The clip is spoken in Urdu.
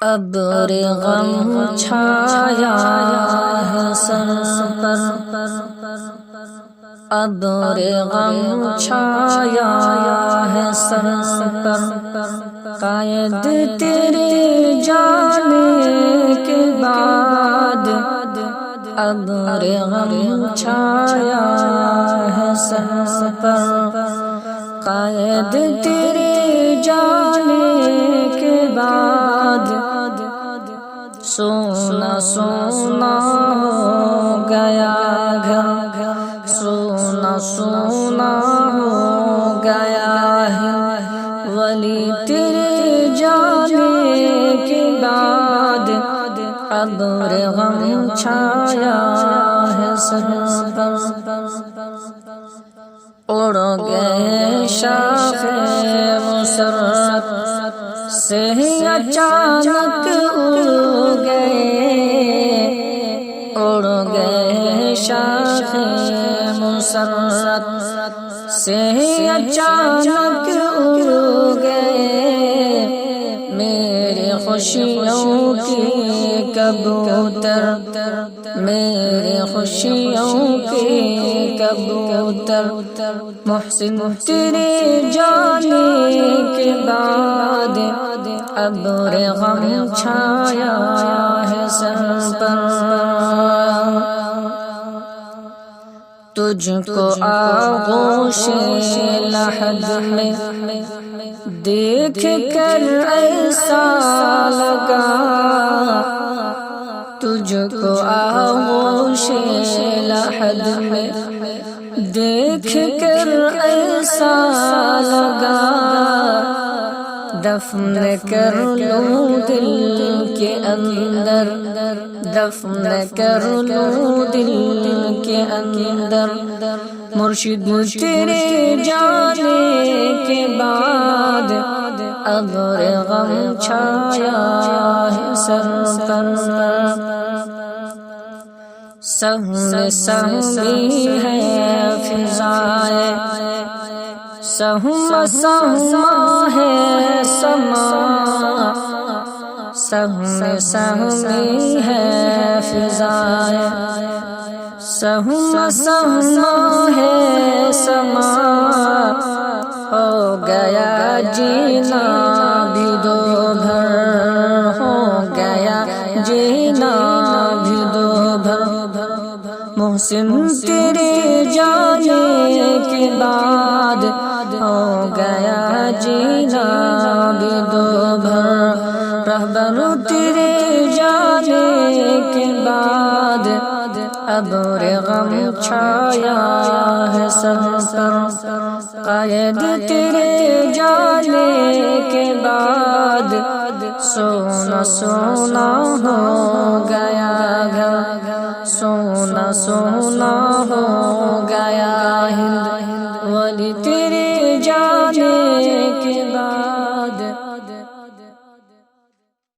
ابر غم چھایا ہے سر پر، ابر غم چھایا ہے سر پر، قائد تیرے جانے کے بعد ابر غم چھایا ہے سر پر، قائد تیرے جانے کے بعد سونا سونا ہو گیا گھر، سونا سونا ہو گیا ہے ولی تیرے جانے کے بعد ابر غم چھایا ہے سر پر، اڑ گئے شاخ مسرت سے اچانک اڑ گئے، اڑ گئے شاخ مسرت سے اچانک اڑ گئے، میرے خوشیوں کی کبوتر، میرے خوشیوں کے کبوتر، محسن تیرے جانے کے بعد ابر غم چھایا ہے سر پر، تجھ کو آغوش لحد میں دیکھ کر ایسا لگا، تجھ کو آغوش لحد میں دیکھ کر ایسا لگا، دفن کر لوں دل کے اندر، دفن کر لوں دل کے اندر، مرشد تیرے جانے کے بعد ابر غم چھایا ہے سر پر، سہم سہمی ہے فضائے، سہم سہما ہے سما، سہم سہمی ہے فضائے، سہم سہما ہے سما، ہو گیا جینا بھی دو بھر، ہو گیا جینا بھی دو بھر، محسن تیرے جانے کے بعد ہو گیا جینا بھی دو بھر، رہبر تیرے جانے کے بعد ابر غم چھایا ہے سر پر، قائد تیرے جانے کے بعد سونا سونا ہو گیا گھر، سونا سونا ہو گیا